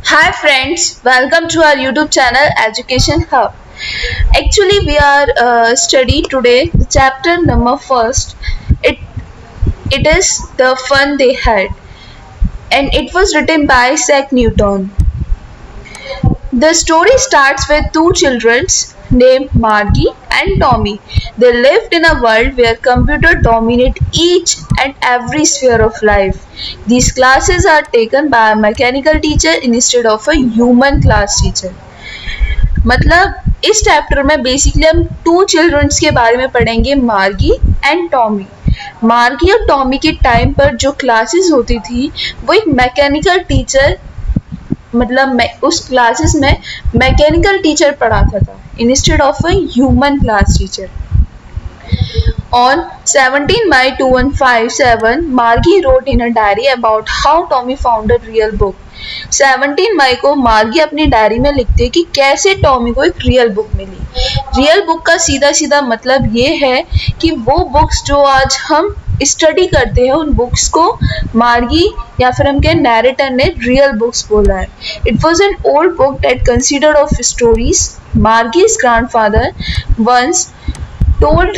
Hi friends, welcome to our YouTube channel Education Hub. Actually, we are study today the chapter number first. It it is the fun they had, and it was written by Isaac Newton. The story starts with two children named Margie and Tommy. They lived in a world where computers dominate each and every sphere of life. These classes are taken by a mechanical teacher instead of a human class teacher. मतलब इस chapter में basically हम to children's के बारे में पढ़ेंगे, मार्गी and Tommy. मार्गी और टॉमी के टाइम पर जो क्लासेस होती थी वो एक मैकेनिकल टीचर, मतलब उस क्लासेस में मैकेनिकल टीचर पढ़ाता था instead of a human class teacher. On 17 May 2157, Margie wrote in a diary about how Tommy found a real book. 17 मई को मार्गी अपनी डायरी में लिखती है कि कैसे टॉमी को एक रियल बुक मिली। रियल बुक का सीधा सीधा मतलब ये है कि वो बुक्स जो आज हम स्टडी करते हैं उन बुक्स को मार्गी या फिर हम कहें नैरेटर ने रियल बुक्स बोला है। It was an old book that considered of stories. Margie's grandfather once told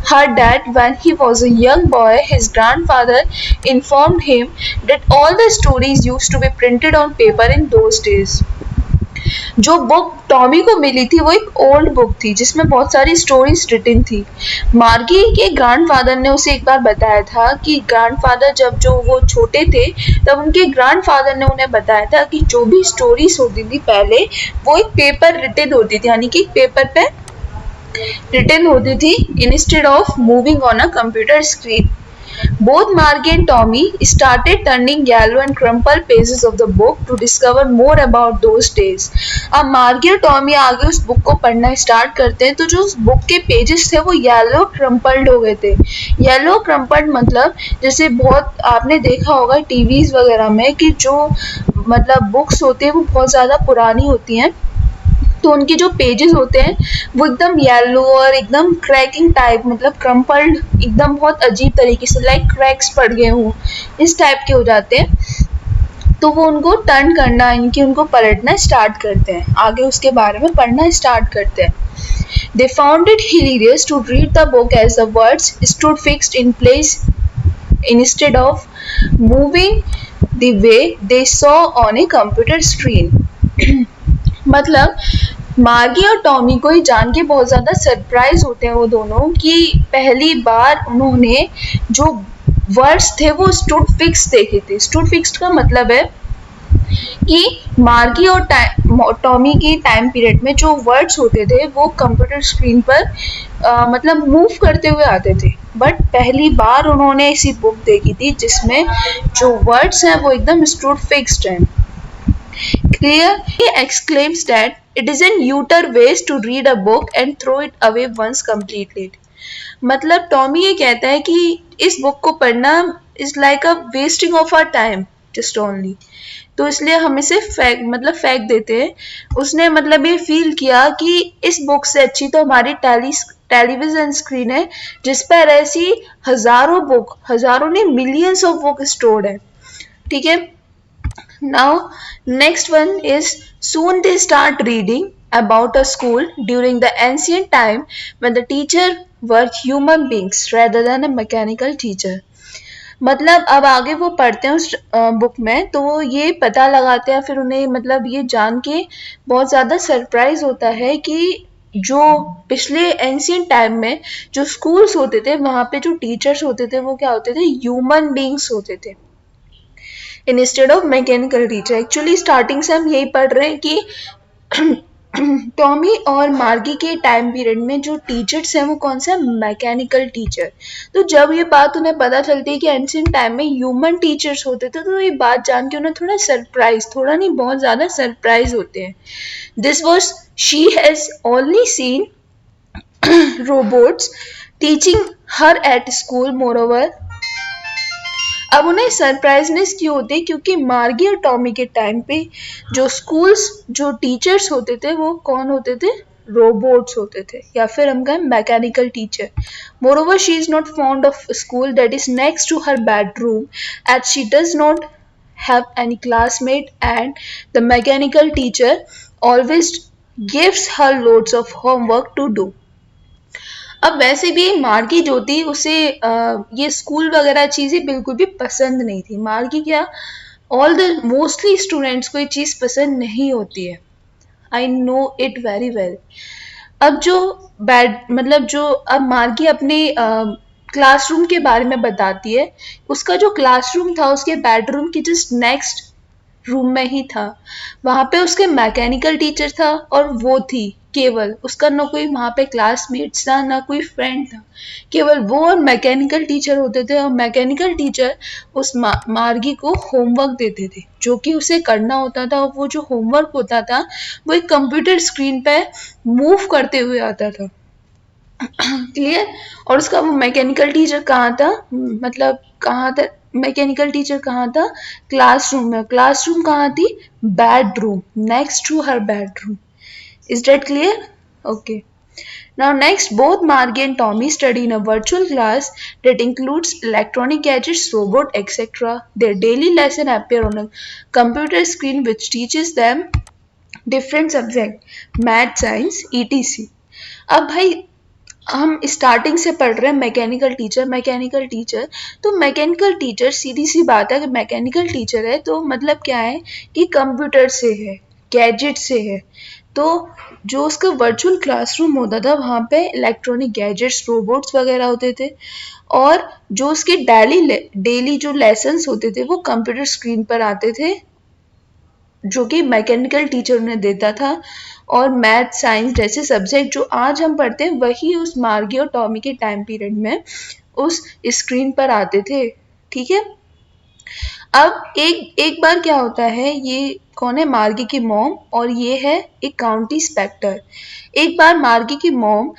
her that when he was a young boy, his grandfather informed him that all the stories used to be printed on paper in those days. जो book Tommy को मिली थी वो एक old book थी जिसमें बहुत सारी stories written थी। मार्गी के ग्रैंडफादर ने उसे एक बार बताया था कि ग्रैंडफादर जब जो वो छोटे थे तब उनके ग्रैंडफादर ने उन्हें बताया था कि जो भी स्टोरीज होती थी पहले वो एक पेपर रिटन होती थी, यानी कि एक पेपर पे written होती थी instead of moving on a computer screen. Both Margie and Tommy started turning yellow and crumpled pages of the book to discover more about those days. अब मार्गी और टॉमी आगे उस बुक को पढ़ना स्टार्ट करते हैं तो जो उस बुक के पेजेस थे वो येलो क्रम्पल्ड हो गए थे। येलो क्रम्पल्ड मतलब जैसे बहुत आपने देखा होगा टीवीज वगैरह में कि जो मतलब बुक्स होते हैं वो बहुत ज़्यादा पुरानी होती हैं तो उनके जो पेजेस होते हैं वो एकदम येलो और एकदम क्रैकिंग टाइप, मतलब क्रम्पल्ड एकदम बहुत अजीब तरीके से लाइक क्रैक्स पड़ गए हों इस टाइप के हो जाते हैं। तो वो उनको टर्न करना इनकी उनको पलटना स्टार्ट करते हैं, आगे उसके बारे में पढ़ना स्टार्ट करते हैं। They found it hilarious to read the book as the words stood fixed in place instead of moving the way they saw on a computer screen. मतलब मार्गी और टॉमी को ये जान के बहुत ज़्यादा सरप्राइज होते हैं वो दोनों कि पहली बार उन्होंने जो वर्ड्स थे वो स्टूड फिक्स देखे थे। स्टूड फिक्स्ड का मतलब है कि मार्गी और टॉमी के टाइम पीरियड में जो वर्ड्स होते थे वो कंप्यूटर स्क्रीन पर मतलब मूव करते हुए आते थे, बट पहली बार उन्होंने ऐसी बुक देखी थी जिसमें जो वर्ड्स हैं वो एकदम स्टूड फिक्स्ड हैं। Clear he exclaims that it is an utter waste to read a book and throw it away once completed. मतलब टॉमी ये कहता है कि इस बुक को पढ़ना is like a wasting of our time just only, तो इसलिए हम इसे फेंक देते हैं। उसने मतलब ये फील किया कि इस बुक से अच्छी तो हमारी टेलीविजन स्क्रीन है जिस पर ऐसी हजारों ने मिलियंस ऑफ बुक स्टोर्ड है। ठीक है। Now, next one is soon they start reading about a school during the ancient time when the teacher were human beings rather than a mechanical teacher. मतलब अब आगे वो पढ़ते हैं उस बुक में तो वो ये पता लगाते हैं, फिर उन्हें मतलब ये जान के बहुत ज़्यादा सरप्राइज होता है कि जो पिछले एंशियंट टाइम में जो स्कूल्स होते थे वहाँ पे जो टीचर्स होते थे वो क्या होते थे, ह्यूमन बींग्स होते थे instead of mechanical teacher. Actually starting से हम यही पढ़ रहे हैं कि टॉमी और मार्गी के टाइम पीरियड में जो टीचर्स हैं वो कौन सा, मैकेनिकल टीचर। तो जब ये बात उन्हें पता चलती है कि एंशिएंट टाइम में ह्यूमन टीचर्स होते थे तो ये बात जान के उन्हें थोड़ा नहीं बहुत ज़्यादा सरप्राइज होते हैं। This was she has only seen robots teaching her at school moreover. अब उन्हें सरप्राइजनेस क्यों होती है, क्योंकि मार्गी और टॉमी के टाइम पे जो स्कूल्स जो टीचर्स होते थे वो कौन होते थे, रोबोट्स होते थे या फिर हम कहें mechanical teacher. Moreover she is not fond of school that is next to her bedroom as she does not have any classmate, and the mechanical teacher always gives her loads of homework to do. अब वैसे भी मार्गी जो थी उसे ये school वगैरह चीज़ें बिल्कुल भी पसंद नहीं थी. मार्गी क्या, ऑल द मोस्टली स्टूडेंट्स को ये चीज़ पसंद नहीं होती है. I know it very well. अब जो बैड मतलब जो अब मार्गी अपने क्लासरूम के बारे में बताती है. उसका जो क्लासरूम था उसके बेडरूम की जस्ट नेक्स्ट रूम में ही था. वहाँ पे उसके मैकेनिकल टीचर था और वो थी केवल. उसका ना कोई वहाँ पे क्लासमेट्स था ना कोई फ्रेंड था. केवल वो और मैकेनिकल टीचर होते थे. और मैकेनिकल टीचर उस मार्गी को होमवर्क देते थे जो कि उसे करना होता था. और वो जो होमवर्क होता था वो एक कंप्यूटर स्क्रीन पे मूव करते हुए आता था. क्लियर. और उसका वो मैकेनिकल टीचर कहाँ था, मतलब कहाँ था मैकेनिकल टीचर, कहाँ था, क्लासरूम में. क्लासरूम कहाँ थी, bedroom, next to her bedroom. Is that clear? Okay. Now next, both Margie and Tommy study in a virtual class that includes electronic gadgets, robot, etc. Their daily lesson appear on a computer screen which teaches them different subject, math, science, etc. अब भाई हम starting से पढ़ रहे हैं mechanical teacher. Mechanical teacher तो mechanical teacher सीधी सी बात है कि मैकेनिकल टीचर है तो मतलब क्या है कि कंप्यूटर से है, गैजेट से है. तो जो उसका वर्चुअल क्लासरूम होता था वहाँ पे इलेक्ट्रॉनिक गैजेट्स, रोबोट्स वगैरह होते थे. और जो उसके डेली जो लेसन्स होते थे वो कंप्यूटर स्क्रीन पर आते थे जो कि मैकेनिकल टीचर उन्हें देता था. और मैथ, साइंस जैसे सब्जेक्ट जो आज हम पढ़ते हैं वही उस मार्गी और टॉमी के टाइम पीरियड में उस स्क्रीन पर आते थे. ठीक है. अब एक एक बार क्या होता है, ये कौन है, मार्गी की मॉम, और ये है एक काउंटी इंस्पेक्टर. एक बार मार्गी की मॉम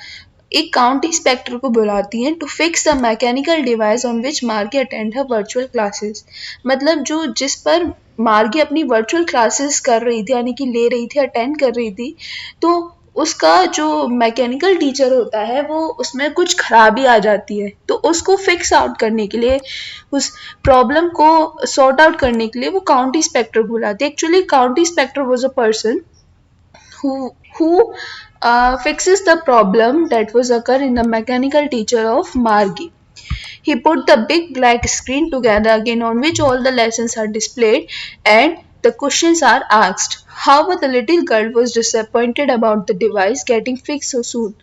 एक काउंटी इंस्पेक्टर को बुलाती हैं to fix the mechanical device on which Margie attend her virtual classes. मतलब जो जिस पर मार्गी अपनी वर्चुअल क्लासेस कर रही थी, यानी कि ले रही थी, अटेंड कर रही थी, तो उसका जो मैकेनिकल टीचर होता है वो उसमें कुछ खराबी आ जाती है. तो उसको फिक्स आउट करने के लिए, उस प्रॉब्लम को सॉर्ट आउट करने के लिए वो काउंटी इंस्पेक्टर बुलाते हैं. Actually county inspector was a person who fixes the problem that was occur in the mechanical teacher of Margie. He put the big black screen together again on which all the lessons are displayed and the questions are asked. However, the little girl was disappointed about the device getting fixed so soon.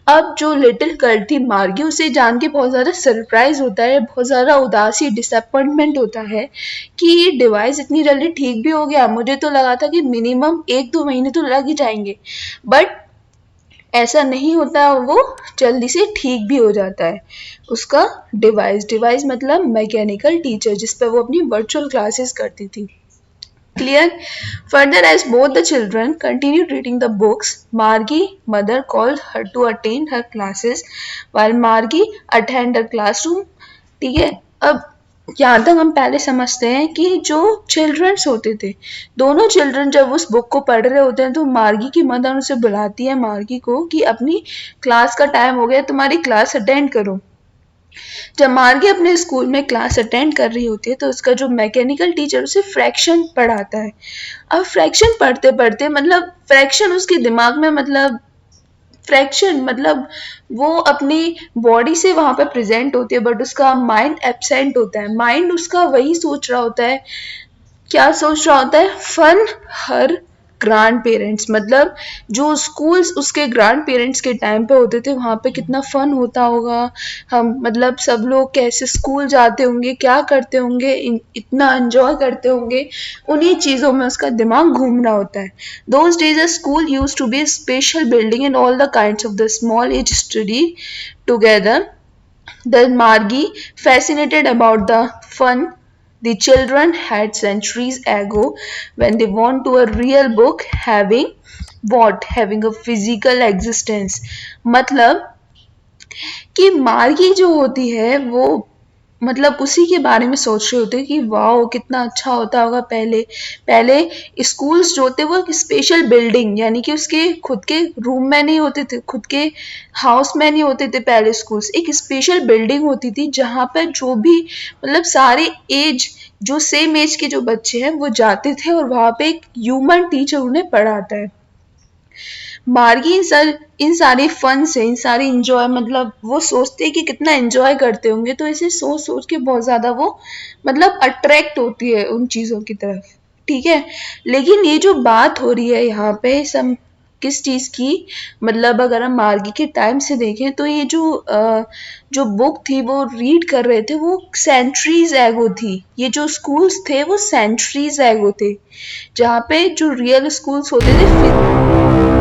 अब जो little girl थी मार्गी, उसे जान के बहुत ज़्यादा surprise होता है, बहुत ज़्यादा उदासी, डिसअपॉइंटमेंट होता है कि ये डिवाइस इतनी जल्दी ठीक भी हो गया. मुझे तो लगा था कि मिनिमम 1-2 महीने तो लग ही जाएंगे, बट ऐसा नहीं होता. वो जल्दी से ठीक भी हो जाता है. उसका डिवाइस मतलब मैकेनिकल टीचर जिस पर वो अपनी वर्चुअल क्लासेस करती थी. Clear? Further, as both the children continued reading the books, Margie's mother called her to attend her classes while Margie attended her classroom. ठीक है. अब यहाँ तक हम पहले समझते हैं कि जो चिल्ड्रंस होते थे, दोनों चिल्ड्रन जब उस बुक को पढ़ रहे होते हैं तो मार्गी की मदर उसे बुलाती है मार्गी को कि अपनी क्लास का टाइम हो गया, तुम्हारी क्लास अटेंड करो. जब मार्गी अपने स्कूल में क्लास अटेंड कर रही होती है तो उसका जो मैकेनिकल टीचर उसे फ्रैक्शन पढ़ाता है. अब फ्रैक्शन पढ़ते पढ़ते मतलब फ्रैक्शन उसके दिमाग में, मतलब फ्रैक्शन मतलब वो अपनी बॉडी से वहाँ पे प्रेजेंट होती है बट उसका माइंड एब्सेंट होता है. माइंड उसका वही सोच रहा होता है, क्या सोच रहा होता है, फन हर ग्रैंड पेरेंट्स. मतलब जो स्कूल्स उसके ग्रैंड पेरेंट्स के टाइम पे होते थे वहाँ पे कितना फन होता होगा, हम मतलब सब लोग कैसे स्कूल जाते होंगे, क्या करते होंगे, इतना एंजॉय करते होंगे, उन्हीं चीज़ों में उसका दिमाग घूम रहा होता है. Those days a school used to be a special building and all the kinds of the small age study together. The Margie, fascinated about the fun the children had centuries ago when they went to a real book having what? Having a physical existence. मतलब कि मार्गी जो होती है वो मतलब उसी के बारे में सोच रहे होते कि वाओ कितना अच्छा होता होगा पहले। पहले स्कूल्स जो थे वो एक स्पेशल बिल्डिंग, यानी कि उसके खुद के रूम में नहीं होते थे, खुद के हाउस में नहीं होते थे। पहले स्कूल्स एक स्पेशल बिल्डिंग होती थी जहाँ पर जो भी मतलब सारे एज जो सेम एज के जो बच्चे हैं वो जाते थे और वहाँ पे एक ह्यूमन टीचर उन्हें पढ़ाता है। मार्गी इन सारे फन से, इन सारे इंजॉय, मतलब वो सोचते हैं कि कितना एंजॉय करते होंगे, तो ऐसे सोच सोच के बहुत ज़्यादा वो मतलब अट्रैक्ट होती है उन चीज़ों की तरफ। ठीक है, लेकिन ये जो बात हो रही है यहाँ पे सब किस चीज़ की, मतलब अगर हम मार्गी के टाइम से देखें तो ये जो बुक थी वो रीड कर रहे थे वो सेंचुरीज एगो थी। ये जो स्कूल्स थे वो सेंचुरीज एगो थे, जहाँ पे जो रियल स्कूल्स होते थे